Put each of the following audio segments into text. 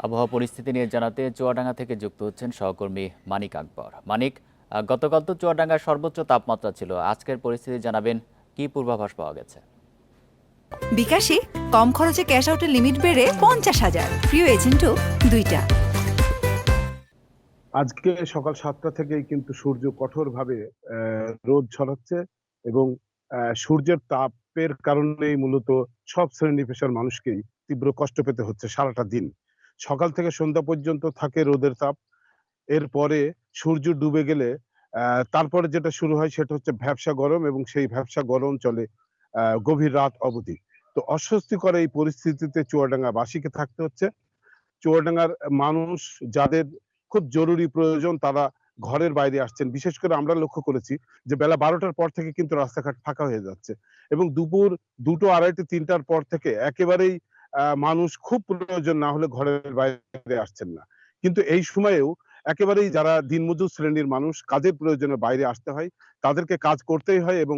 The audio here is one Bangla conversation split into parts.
আবহাওয়া পরিস্থিতি নিয়ে জানাতে চুয়াডাঙ্গা থেকে যুক্ত হচ্ছেন সহকর্মী মানিক আকবর। মানিক, গতকাল তো চুয়াডাঙ্গার সর্বোচ্চ তাপমাত্রা ছিল, আজকের পরিস্থিতি জানাবেন, কি পূর্বাভাস পাওয়া গেছে? বিকাশে কম খরচে ক্যাশ আউটের লিমিট বেড়ে 50,000, প্রিয় এজেন্টও 2টা। আজকে সকাল 7টা থেকেই কিন্তু সূর্য কঠোরভাবে রোদ ছড়াচ্ছে এবং সূর্যের তাপের কারণেই মূলত সব শ্রেণী পেশার মানুষকেই তীব্র কষ্ট পেতে হচ্ছে সারাটা দিন। সকাল থেকে সন্ধ্যা পর্যন্ত থাকে রোদের তাপ। এরপরে সূর্য ডুবে গেলে তারপরে যেটা শুরু হয় সেটা হচ্ছে ভ্যাপসা গরম এবং সেই ভ্যাপসা গরম চলে গভীর রাত অবধি। তো অস্বস্তিকর এই পরিস্থিতিতে চুয়াডাঙ্গাবাসীকে থাকতে হচ্ছে। চুয়াডাঙ্গার মানুষ যাদের খুব জরুরি প্রয়োজন তারা ঘরের বাইরে আসছেন। বিশেষ করে আমরা লক্ষ্য করেছি যে বেলা 12টার পর থেকে কিন্তু রাস্তাঘাট ফাঁকা হয়ে যাচ্ছে এবং দুপুর 2টো, 2:30, 3টার পর থেকে একেবারেই মানুষ খুব প্রয়োজন না হলে ঘরের বাইরে আসছেন না। কিন্তু এই সময়েও একেবারেই যারা দিনমজুর শ্রেণীর মানুষ কাজের প্রয়োজনে বাইরে আসতে হয়, তাদেরকে কাজ করতেই হয় এবং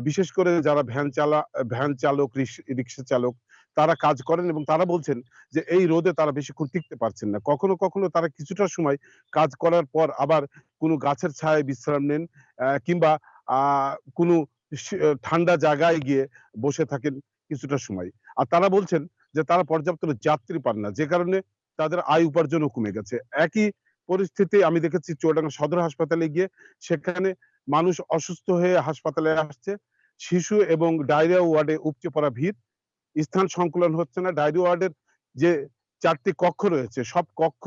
বিশেষ করে যারা ভ্যান চালক, রিক্সা চালক তারা কাজ করেন এবং তারা বলছেন যে এই রোদে তারা বেশিক্ষণ টিকতে পারছেন না। কখনো, কখনো তারা কিছুটা সময় কাজ করার পর আবার কোনো গাছের ছায়ায় বিশ্রাম নেন কিংবা আ কোনো ঠান্ডা জায়গায় গিয়ে বসে থাকেন কিছুটা সময়। আর তারা বলছেন যে তারা পর্যাপ্ত যাত্রী পান না। যে কারণে তাদের আয় উপার্জনও কমে গেছে। একই পরিস্থিতি আমি দেখেছি চুয়াডাঙ্গা সদর হাসপাতালে গিয়ে, সেখানে মানুষ অসুস্থ হয়ে হাসপাতালে আসছে। শিশু এবং ডায়রিয়া ওয়ার্ডে উপচে পড়া ভিড়। স্থান সংকুলান হচ্ছে না। ডায়রি ওয়ার্ডের যে 4টি কক্ষ রয়েছে সব কক্ষ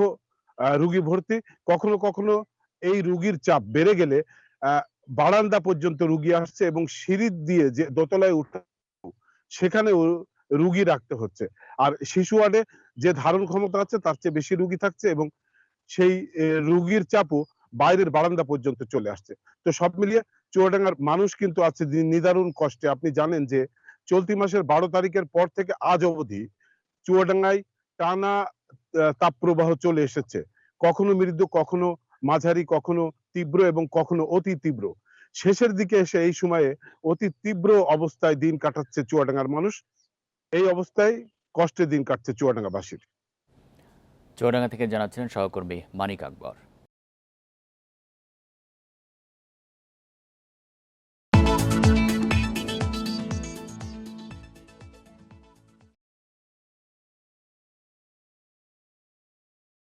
রুগী ভর্তি। কখনো, কখনো এই রুগীর চাপ বেড়ে গেলে আ বারান্দা পর্যন্ত রুগী আসছে এবং সিঁড়ি দিয়ে যে দোতলায় উঠা সেখানেও রুগী রাখতে হচ্ছে। আর শিশু ওয়ার্ডে যে ধারণ ক্ষমতা আছে তার চেয়ে বেশি রুগী থাকছে এবং সেই রুগীর চাপও বাইরের বারান্দা পর্যন্ত চলে আসছে। তো সব মিলিয়ে চুয়াডাঙ্গার মানুষ কিন্তু আছে নিদারুণ কষ্টে। আপনি জানেন যে চলতি মাসের 12 তারিখের পর থেকে আজ অবধি চুয়াডাঙ্গায় টানা তাপপ্রবাহ চলে এসেছে। কখনো মৃদু, কখনো মাঝারি, কখনো তীব্র এবং কখনো অতি তীব্র। শেষের দিকে এসে এই সময়ে অতি তীব্র অবস্থায় দিন কাটাচ্ছে চুয়াডাঙ্গার মানুষ। এই অবস্থায় কষ্টে দিন কাটছে চুয়াডাঙ্গাবাসীর। চুয়াডাঙ্গা থেকে জানাচ্ছিলেন সহকর্মী মানিক আকবর।